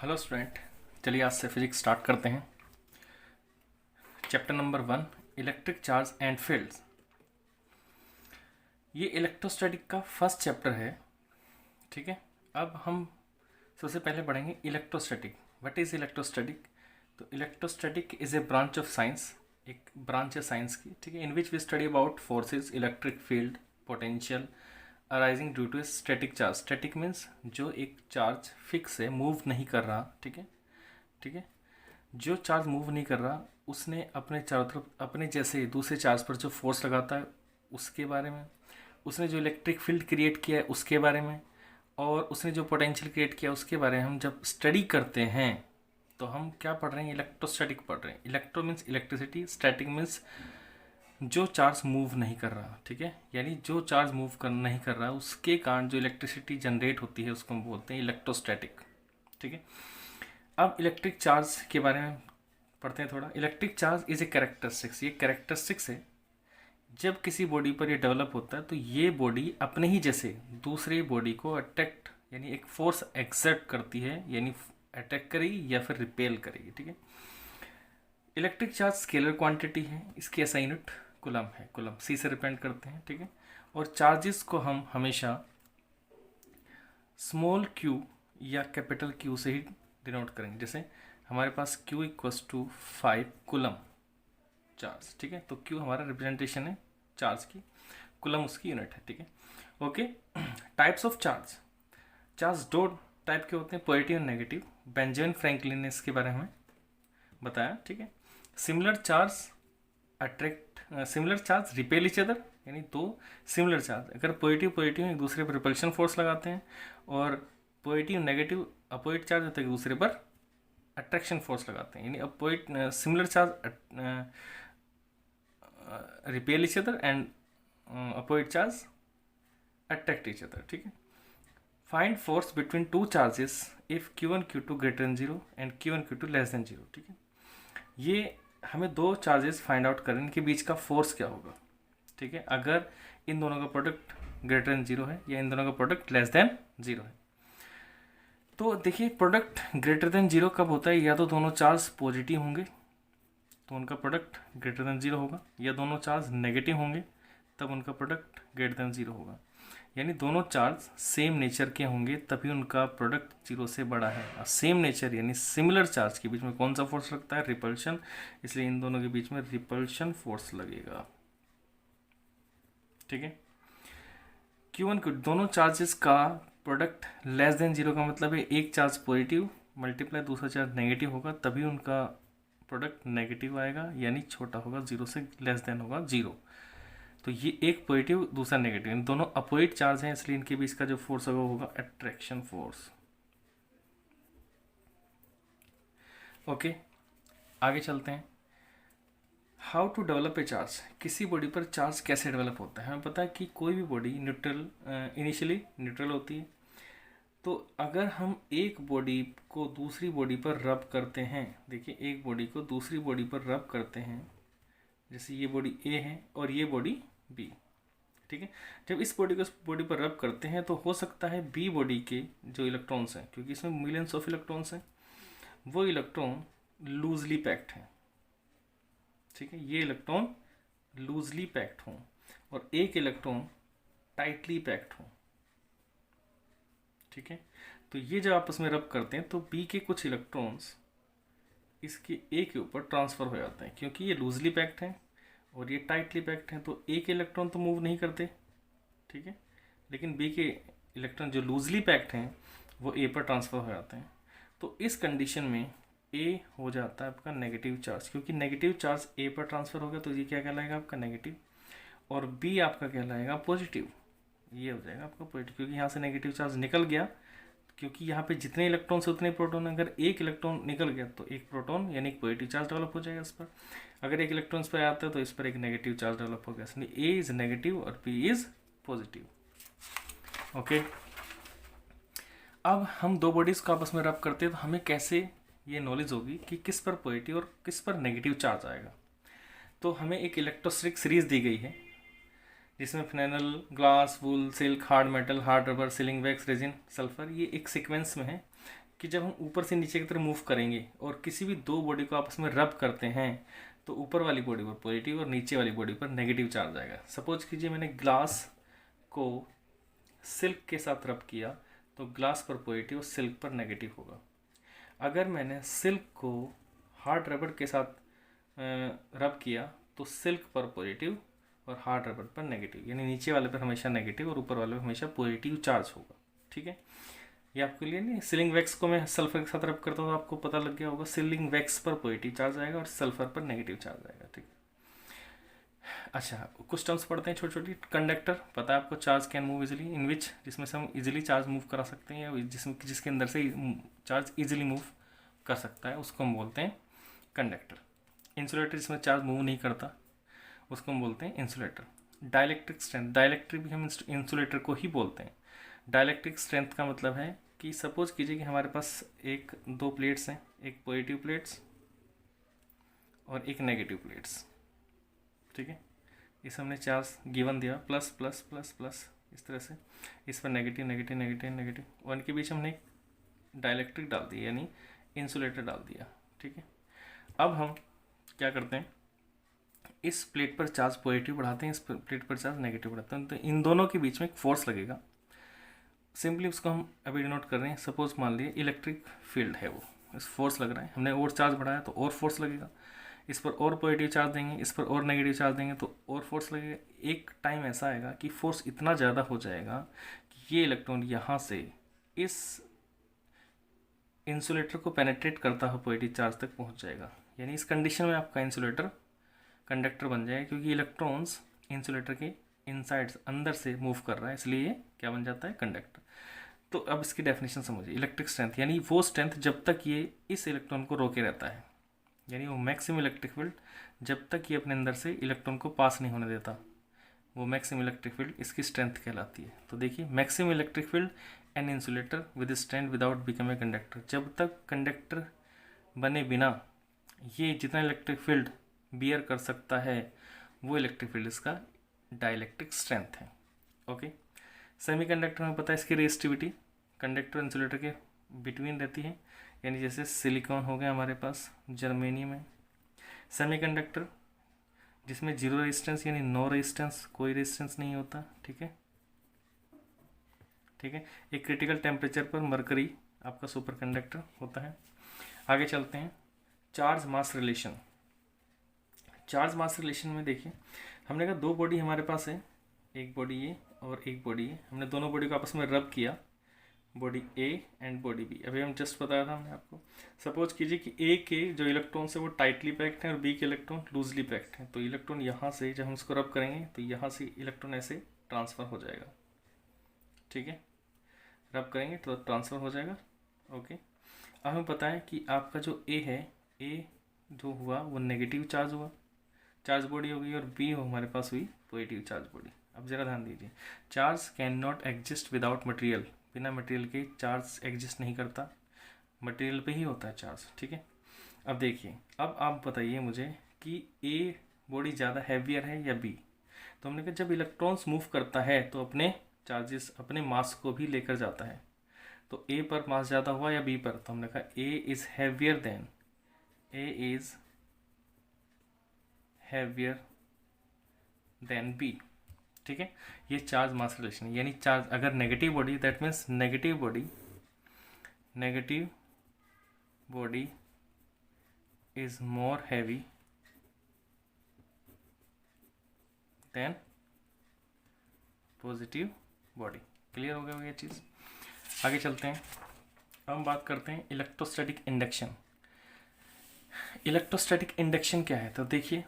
Hello student, चलिए आज से फिजिक्स स्टार्ट करते हैं। Chapter number 1, electric charge and fields. ये इलेक्ट्रोस्टैटिक का फर्स्ट चैप्टर है। ठीक है, अब हम सबसे पहले पढ़ेंगे इलेक्ट्रोस्टैटिक। What is electrostatic? तो electrostatic is a branch of science, एक ब्रांच है साइंस की। ठीक है, in which we study about forces, electric field, potential arising due to a static charge. Static means जो एक चार्ज फिक्स है, move नहीं कर रहा। ठीक है, ठीक है, जो चार्ज मूव नहीं कर रहा उसने अपने चारों तरफ अपने जैसे दूसरे चार्ज पर जो फोर्स लगाता है उसके बारे में, उसने जो इलेक्ट्रिक फील्ड क्रिएट किया है उसके बारे में, और उसने जो पोटेंशियल क्रिएट किया उसके बारे में हम जब स्टडी करते हैं तो हम क्या पढ़ रहे हैं? इलेक्ट्रोस्टैटिक पढ़ रहे हैं। Electro means electricity, static means जो चार्ज मूव नहीं कर रहा। ठीक है, यानी जो चार्ज मूव कर नहीं कर रहा उसके कारण जो इलेक्ट्रिसिटी जनरेट होती है उसको हम बोलते हैं इलेक्ट्रोस्टैटिक। ठीक है, अब इलेक्ट्रिक चार्ज के बारे में पढ़ते हैं थोड़ा। Electric charge is a characteristics, ये कैरेक्टरिस्टिक्स है। जब किसी बॉडी पर ये डेवलप होता है तो ये बॉडी अपने ही जैसे दूसरे बॉडी को अट्रैक्ट यानी एक फोर्स एक्सर्ट करती है, यानी अटैक करेगी या फिर रिपेल करेगी। ठीक है, इलेक्ट्रिक चार्ज स्केलर क्वांटिटी है, इसकी ऐसा यूनिट कुलम है। कुलम सी से रिप्रेजेंट करते हैं। ठीक है, और चार्जेस को हम हमेशा स्मॉल क्यू या कैपिटल क्यू से ही डिनोट करेंगे। जैसे हमारे पास Q equals to 5 coulomb charge. ठीक है, तो Q हमारा रिप्रेजेंटेशन है चार्ज की, कुलम उसकी यूनिट है। ठीक है, okay. Types of charge. Charge दो टाइप के होते हैं, पॉजिटिव और नेगेटिव। बेंजामिन फ्रैंकलिन ने इसके बारे में बताया। ठीक है, similar charge similar charge repel each other, यानी दो सिमिलर चार्ज अगर पॉजिटिव पॉजिटिव एक दूसरे पर रिपल्शन फोर्स लगाते हैं, और पॉजिटिव नेगेटिव अपोजिट चार्ज होता है एक दूसरे पर अट्रैक्शन फोर्स लगाते हैं, यानी opposite similar charge repel each other and opposite charge attract each other. ठीक है, find force between two charges if Q1 Q2 greater than 0 and Q1 Q2 less than 0। ठीक है, ये हमें दो चार्जेस फाइंड आउट करें, इनके बीच का फोर्स क्या होगा। ठीक है, अगर इन दोनों का प्रोडक्ट ग्रेटर देन 0 है या इन दोनों का प्रोडक्ट लेस देन 0 है। तो देखिए, प्रोडक्ट ग्रेटर देन 0 कब होता है? या तो दोनों चार्ज पॉजिटिव होंगे तो उनका प्रोडक्ट ग्रेटर देन 0 होगा, या दोनों चार्ज नेगेटिव होंगे तब उनका प्रोडक्ट ग्रेटर देन 0 होगा। यानी दोनों चार्ज सेम नेचर के होंगे तभी उनका प्रोडक्ट 0 से बड़ा है। और सेम नेचर यानी सिमिलर चार्ज के बीच में कौन सा फोर्स लगता है? रिपल्शन। इसलिए इन दोनों के बीच में रिपल्शन फोर्स लगेगा। ठीक है, Q1 Q2 दोनों चार्जेस का प्रोडक्ट लेस देन 0 का मतलब है एक चार्ज पॉजिटिव मल्टीप्लाई दूसरा चार्ज नेगेटिव होगा तभी उनका प्रोडक्ट नेगेटिव आएगा, यानी छोटा होगा 0 से, लेस देन होगा 0। तो ये एक पॉजिटिव दूसरा नेगेटिव, दोनों अपोजिट चार्ज हैं, इसलिए इनके बीच का जो फोर्स होगा वो होगा अट्रैक्शन फोर्स। ओके, आगे चलते हैं। How to develop a charge. किसी बॉडी पर चार्ज कैसे डेवलप होता है? हमें पता है कि कोई भी बॉडी न्यूट्रल इनिशियली न्यूट्रल होती है। तो अगर हम एक बॉडी को दूसरी बॉडी पर रब करते हैं, देखिए एक बॉडी को दूसरी बॉडी पर रब करते हैं, जैसे ये बॉडी ए है और ये बॉडी बी। ठीक है, जब इस बॉडी को इस बॉडी पर रब करते हैं तो हो सकता है बी बॉडी के जो इलेक्ट्रॉन्स हैं, क्योंकि इसमें मिलियंस ऑफ इलेक्ट्रॉन्स हैं, वो इलेक्ट्रॉन लूजली पैक्ड हैं। ठीक है, ये इलेक्ट्रॉन लूजली पैक्ड हों और एक इलेक्ट्रॉन टाइटली पैक्ड हों। ठीक है, तो ये जब आपस में रब करते हैं तो बी के कुछ इलेक्ट्रॉन्स इसके ए के ऊपर ट्रांसफ़र हो जाते हैं, क्योंकि ये लूजली पैक्ड हैं और ये टाइटली पैक्ड हैं, तो ए के इलेक्ट्रॉन तो मूव नहीं करते। ठीक है, लेकिन बी के इलेक्ट्रॉन जो लूजली पैक्ड हैं वो ए पर ट्रांसफ़र हो जाते हैं। तो इस कंडीशन में ए हो जाता है आपका नेगेटिव चार्ज, क्योंकि नेगेटिव चार्ज ए पर ट्रांसफ़र हो गया तो ये क्या कहलाएगा? आपका नेगेटिव। और बी आपका कहलाएगा पॉजिटिव, ये हो जाएगा आपका पॉजिटिव, क्योंकि यहाँ से नेगेटिव चार्ज निकल गया, क्योंकि यहाँ पे जितने इलेक्ट्रॉन से उतने प्रोटॉन। अगर एक इलेक्ट्रॉन निकल गया तो एक प्रोटॉन यानी एक पॉजिटिव चार्ज डेवलप हो जाएगा इस पर। अगर एक इलेक्ट्रॉन इस पर आता है तो इस पर एक नेगेटिव चार्ज डेवलप हो गया, इसलिए ए इज नेगेटिव और बी इज पॉजिटिव। ओके, अब हम दो बॉडीज़ को आपस में रब करते हैं तो हमें कैसे ये नॉलेज होगी कि किस पर पॉजिटिव और किस पर नेगेटिव चार्ज आएगा। तो हमें एक इलेक्ट्रोस्टैटिक सीरीज दी गई है जिसमें phenyl, glass, wool, silk, hard metal, hard rubber, sealing wax, resin, sulphur, ये एक सीक्वेंस में है कि जब हम ऊपर से नीचे की तरफ मूव करेंगे और किसी भी दो बॉडी को आपस में रब करते हैं तो ऊपर वाली बॉडी पर पॉजिटिव और नीचे वाली बॉडी पर नेगेटिव चार्ज आएगा। सपोज कीजिए मैंने ग्लास को सिल्क के साथ रब किया तो ग्लास पर पॉजिटिव और सिल्क पर नेगेटिव होगा। अगर मैंने सिल्क को हार्ड रबड़ के साथ रब किया तो सिल्क पर पॉजिटिव और हार्ड रबड़ पर नेगेटिव, यानी नीचे वाले पर हमेशा नेगेटिव और ऊपर वाले पर हमेशा पॉजिटिव चार्ज होगा। ठीक है, ये आपके लिए नहीं। सीलिंग वैक्स को मैं सल्फर के साथ रब करता हूँ तो आपको पता लग गया होगा, सीलिंग वैक्स पर पॉजिटिव चार्ज आएगा और सल्फर पर नेगेटिव चार्ज आएगा। ठीक है, अच्छा कुछ टर्म्स पढ़ते हैं छोटी छोटी। कंडक्टर पता है आपको, charge can move easily in which, जिसमें से हम इजिली चार्ज मूव करा सकते हैं या जिसके अंदर से चार्ज इजिली मूव कर सकता है उसको हम बोलते हैं कंडक्टर। इंसुलेटर जिसमें चार्ज मूव नहीं करता उसको हम बोलते हैं इंसुलेटर। डाइलेक्ट्रिक स्ट्रेंथ, डाइलेक्ट्रिक भी हम इंसुलेटर को ही बोलते हैं। डाइलेक्ट्रिक स्ट्रेंथ का मतलब है कि सपोज कीजिए कि हमारे पास एक दो प्लेट्स हैं, एक पॉजिटिव प्लेट्स और एक नेगेटिव प्लेट्स। ठीक है, इस हमने चार्ज गिवन दिया प्लस प्लस प्लस प्लस इस तरह से, इस पर नेगेटिव नेगेटिव नेगेटिव नेगेटिव, और इनके बीच हमने डाइलेक्ट्रिक डाल दिया यानी इंसुलेटर डाल दिया। ठीक है, अब हम क्या करते हैं, इस प्लेट पर चार्ज पॉजिटिव बढ़ाते हैं, इस प्लेट पर चार्ज नेगेटिव बढ़ाते हैं, तो इन दोनों के बीच में एक फोर्स लगेगा। सिंपली उसको हम अभी डिनोट कर रहे हैं। सपोज मान लिए इलेक्ट्रिक फील्ड है, वो इस फोर्स लग रहा है, हमने और चार्ज बढ़ाया तो और फोर्स लगेगा, इस पर और पॉजिटिव चार्ज देंगे, इस पर और नेगेटिव चार्ज देंगे तो और फोर्स लगेगा। एक टाइम ऐसा आएगा कि फोर्स इतना ज़्यादा हो जाएगा कि ये इलेक्ट्रॉन यहाँ से इस इंसुलेटर को पेनेट्रेट करता हुआ पॉजिटिव चार्ज तक पहुँच जाएगा, यानी इस कंडीशन में आपका इंसुलेटर कंडक्टर बन जाएगा, क्योंकि इलेक्ट्रॉन्स इंसुलेटर के इनसाइड अंदर से मूव कर रहा है, इसलिए ये क्या बन जाता है, कंडक्टर। तो अब इसकी डेफिनेशन समझिए। इलेक्ट्रिक स्ट्रेंथ यानी वो स्ट्रेंथ जब तक ये इस इलेक्ट्रॉन को रोके रहता है, यानी वो मैक्सिमम इलेक्ट्रिक फील्ड जब तक ये अपने अंदर से इलेक्ट्रॉन को पास नहीं होने देता, वो मैक्सिमम इलेक्ट्रिक फील्ड इसकी स्ट्रेंथ कहलाती है। तो देखिए, maximum electric field an insulator with strength without become a conductor, जब तक कंडक्टर बने बिना ये जितना इलेक्ट्रिक फील्ड बियर कर सकता है वो इलेक्ट्रिक फील्ड इसका डाइलेक्ट्रिक स्ट्रेंथ है। ओके, सेमीकंडक्टर में पता है इसकी रेजिस्टिविटी कंडक्टर इंसुलेटर के बिटवीन रहती है, यानी जैसे सिलिकॉन हो गया हमारे पास, जर्मेनियम है। सेमीकंडक्टर जिसमें जीरो रेजिस्टेंस यानी नो रेजिस्टेंस, कोई रेजिस्टेंस नहीं होता। ठीक है, ठीक है, एक क्रिटिकल टेम्परेचर पर मरकरी आपका सुपर कंडक्टर होता है। आगे चलते हैं, चार्ज मास रिलेशन। चार्ज मास रिलेशन में देखिए, हमने कहा दो बॉडी हमारे पास है, एक बॉडी ये और एक बॉडी ये, हमने दोनों बॉडी को आपस में रब किया, body A and body B. अभी हम जस्ट बताया था हमने आपको। सपोज कीजिए कि ए के जो इलेक्ट्रॉन्स है वो टाइटली पैक्ड हैं और बी के इलेक्ट्रॉन लूजली पैक्ड हैं, तो इलेक्ट्रॉन यहाँ से जब हम इसको रब करेंगे तो यहाँ से इलेक्ट्रॉन ऐसे ट्रांसफ़र हो जाएगा। ठीक है, रब करेंगे तो ट्रांसफ़र हो जाएगा। ओके, अब हमें पता है कि आपका जो ए है, ए जो हुआ वो नेगेटिव चार्ज हुआ, चार्ज बॉडी हो गई, और बी हो हमारे पास हुई पॉजिटिव चार्ज बॉडी। अब ज़रा ध्यान दीजिए, charge can not exist without material, बिना मटेरियल के चार्ज एग्जिस्ट नहीं करता, मटेरियल पे ही होता है चार्ज। ठीक है, अब देखिए, अब आप बताइए मुझे कि ए बॉडी ज़्यादा हैवियर है या बी। तो हमने कहा जब इलेक्ट्रॉन्स मूव करता है तो अपने चार्जेस, अपने मास को भी लेकर जाता है, तो ए पर मास ज़्यादा हुआ या बी पर, तो हमने कहा A is heavier then, A is heavier then B. ठीक है, ये चार्ज मास रिलेशन है, यानी चार्ज अगर negative body, that means negative body is more heavy then positive body. Clear हो गया ये चीज़। आगे चलते हैं, अब हम बात करते हैं इलेक्ट्रोस्टैटिक इंडक्शन। इलेक्ट्रोस्टैटिक इंडक्शन क्या है, तो देखिए,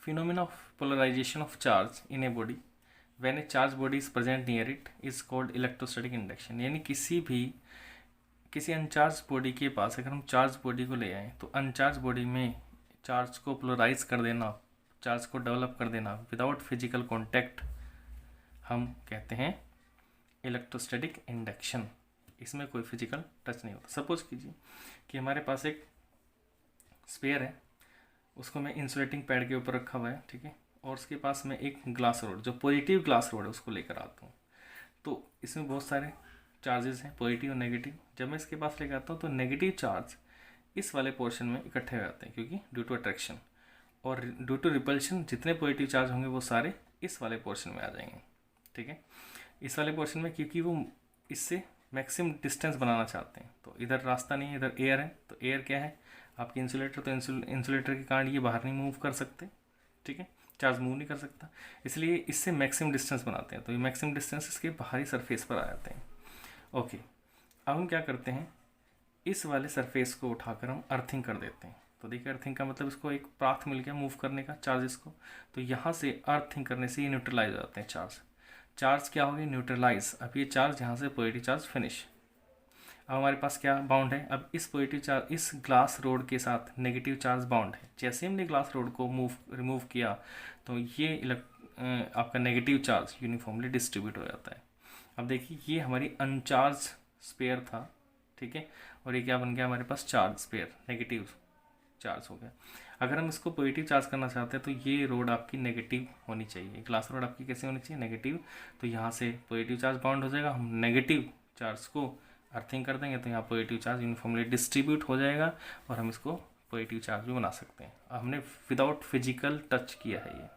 phenomena of polarization of charge in a body when a charge body is present near it is called electrostatic induction. यानी किसी अनचार्ज बॉडी के पास अगर हम चार्ज बॉडी को ले आएँ तो अनचार्ज बॉडी में चार्ज को पोलराइज कर देना, चार्ज को डेवलप कर देना विदाउट फिजिकल कॉन्टैक्ट, हम कहते हैं इलेक्ट्रोस्टैटिक इंडक्शन। इसमें कोई फिजिकल टच नहीं होता। सपोज कीजिए कि हमारे पास एक स्पेयर है, उसको मैं इंसुलेटिंग पैड के ऊपर रखा हुआ है। ठीक है, और उसके पास मैं एक ग्लास रोड, जो पॉजिटिव ग्लास रोड है, उसको लेकर आता हूँ। तो इसमें बहुत सारे चार्जेस हैं पॉजिटिव और नेगेटिव। जब मैं इसके पास लेके आता हूँ तो नेगेटिव चार्ज इस वाले पोर्शन में इकट्ठे हो जाते हैं, क्योंकि ड्यू टू अट्रैक्शन, और ड्यू टू रिपल्शन जितने पॉजिटिव चार्ज होंगे वो सारे इस वाले पोर्शन में आ जाएंगे। ठीक है, इस वाले पोर्शन में, क्योंकि वो इससे मैक्सिमम डिस्टेंस बनाना चाहते हैं। तो इधर रास्ता नहीं है, इधर एयर है, तो एयर क्या है आपकी इंसुलेटर, तो इंसुलेटर के कारण ये बाहर नहीं मूव कर सकते। ठीक है, चार्ज मूव नहीं कर सकता, इसलिए इससे मैक्सिमम डिस्टेंस बनाते हैं। तो ये मैक्सिमम डिस्टेंस इसके बाहरी सरफेस पर आ जाते हैं। ओके, अब हम क्या करते हैं, इस वाले सरफेस को उठाकर हम अर्थिंग कर देते हैं। तो देखिए अर्थिंग का मतलब इसको एक पाथ मिल गया मूव करने का चार्जेस को। तो यहाँ से अर्थिंग करने से ये न्यूट्रलाइज हो जाते हैं चार्ज क्या हो गया, न्यूट्रलाइज। अब ये चार्ज यहाँ से पॉजिटिव चार्ज फिनिश। अब हमारे पास क्या बाउंड है, अब इस पॉजिटिव चार्ज, इस ग्लास रोड के साथ नेगेटिव चार्ज बाउंड है। जैसे हमने ग्लास रोड को रिमूव किया तो ये आपका नेगेटिव चार्ज यूनिफॉर्मली डिस्ट्रीब्यूट हो जाता है। अब देखिए ये हमारी अनचार्ज स्पेयर था। ठीक है, और ये क्या बन गया हमारे पास, चार्ज स्पेयर, नेगेटिव चार्ज हो गया। अगर हम इसको पॉजिटिव चार्ज करना चाहते हैं तो ये रोड आपकी नेगेटिव होनी चाहिए, ग्लास रोड आपकी कैसे होनी चाहिए, नेगेटिव। तो यहाँ से पॉजिटिव चार्ज बाउंड हो जाएगा, हम नेगेटिव चार्ज को अर्थिंग कर देंगे तो यहाँ पॉजिटिव चार्ज यूनिफॉर्मली डिस्ट्रीब्यूट हो जाएगा और हम इसको पॉजिटिव चार्ज भी बना सकते हैं। हमने विदाउट फिजिकल टच किया है ये।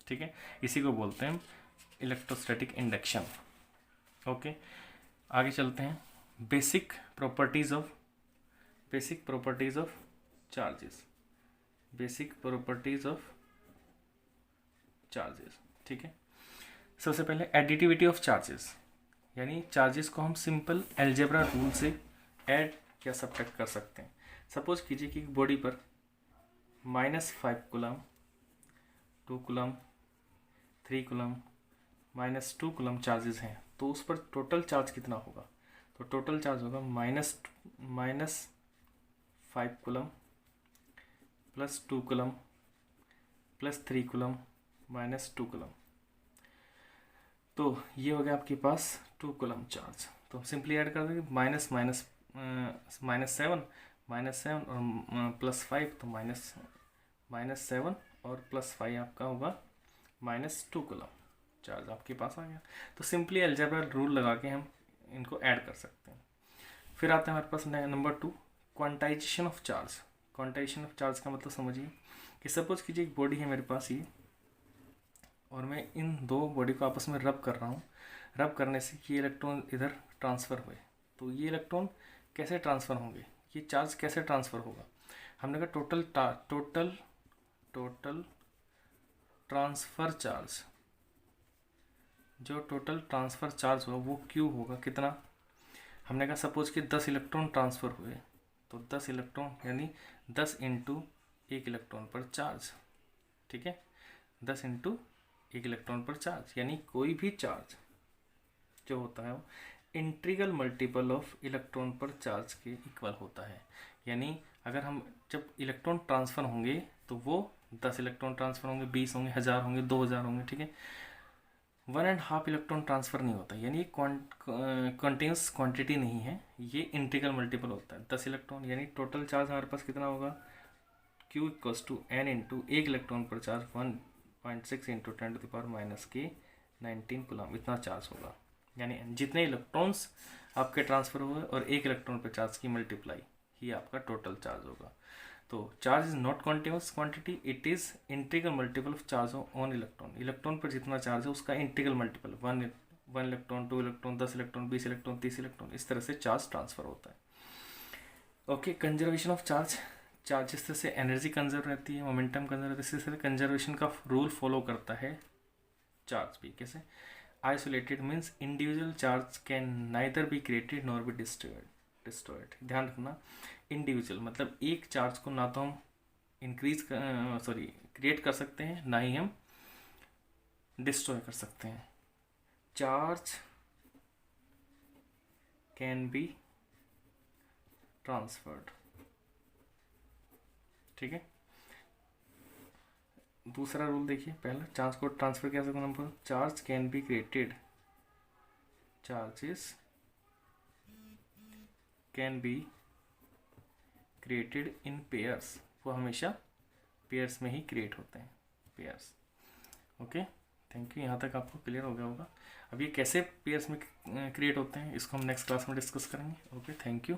ठीक है, इसी को बोलते हैं इलेक्ट्रोस्टैटिक इंडक्शन। ओके, आगे चलते हैं। Basic properties of charges, basic properties of charges. ठीक है, सबसे पहले एडिटिविटी ऑफ चार्जेस, यानी चार्जेस को हम सिंपल अलजेब्रा रूल से ऐड या सब्ट्रैक्ट कर सकते हैं। सपोज कीजिए कि बॉडी पर -5 coulomb, 2 coulomb, 3 coulomb, -2 coulomb charges हैं, तो उस पर टोटल चार्ज कितना होगा, तो टोटल चार्ज होगा -5 कूलम +2 कूलम +3 कूलम -2 कूलम। तो ये हो गया आपके पास 2 कूलम चार्ज। तो सिंपली ऐड कर देंगे, -7 और +5, तो -7 और +5 आपका होगा -2 कूलम चार्ज आपके पास आ गया। तो सिंपली अलजेब्रा रूल लगा के हम इनको ऐड कर सकते हैं। फिर आता है हमारे पास number 2, quantisation of charge. Quantisation of charge का मतलब समझिए कि सपोज कीजिए एक बॉडी है मेरे पास ये, और मैं इन दो बॉडी को आपस में रब कर रहा हूँ। रब करने से ये इलेक्ट्रॉन इधर ट्रांसफ़र हुए, तो ये इलेक्ट्रॉन कैसे ट्रांसफ़र होंगे, ये चार्ज कैसे ट्रांसफ़र होगा। हमने कहा टोटल ट्रांसफ़र चार्ज, जो टोटल ट्रांसफ़र चार्ज होगा वो क्यू होगा, कितना। हमने कहा सपोज कि 10 इलेक्ट्रॉन ट्रांसफ़र हुए, तो 10 इलेक्ट्रॉन यानी 10 × 1 इलेक्ट्रॉन पर चार्ज। ठीक है, 10 × 1 इलेक्ट्रॉन पर चार्ज, यानी कोई भी चार्ज जो होता है वो इंटीग्रल मल्टीपल ऑफ इलेक्ट्रॉन पर चार्ज के इक्वल होता है। यानी अगर हम जब इलेक्ट्रॉन ट्रांसफ़र होंगे तो वो 10 इलेक्ट्रॉन ट्रांसफ़र होंगे, 20 होंगे, 1000 होंगे, 2000 होंगे। ठीक है, 1.5 इलेक्ट्रॉन ट्रांसफ़र नहीं होता, यानी कॉन्टिन्यूस क्वांटिटी नहीं है, ये इंटीग्रल मल्टीपल होता है। 10 इलेक्ट्रॉन यानी टोटल चार्ज हमारे पास कितना होगा, Q = n × 1 इलेक्ट्रॉन पर चार्ज 1.6 × 10⁻⁻⁹ कूलम, इतना चार्ज होगा। यानी जितने इलेक्ट्रॉन्स आपके ट्रांसफ़र हुए और 1 इलेक्ट्रॉन पर चार्ज की मल्टीप्लाई, ही आपका टोटल चार्ज होगा। तो charge is not continuous quantity, it is integral multiple of charge on electron. Electron पर जितना चार्ज है उसका integral multiple, 1 electron, 2 electron, 10 electron, 20 electron, 30 electron, इस तरह से चार्ज ट्रांसफ़र होता है। ओके, कंजर्वेशन ऑफ चार्ज, जिस तरह से एनर्जी कंजर्व रहती है, मोमेंटम कंजर्व रहता है, इसी तरह कंजर्वेशन का रूल फॉलो करता है चार्ज भी। कैसे, isolated means individual charge can neither be created nor be destroyed. ध्यान रखना, इंडिविजुअल मतलब एक चार्ज को ना तो हम क्रिएट कर सकते हैं, ना ही हम डिस्ट्रॉय कर सकते हैं। Charge can be transferred. ठीक है, दूसरा रूल देखिए, पहला चार्ज को ट्रांसफर किया सकते हैं, charge can be created, charges can be created in pairs, वो हमेशा पेयर्स में ही क्रिएट होते हैं, पेयर्स। ओके, थैंक यू, यहाँ तक आपको क्लियर हो गया होगा। अब ये कैसे पेयर्स में क्रिएट होते हैं इसको हम नेक्स्ट क्लास में डिस्कस करेंगे। Okay, thank you.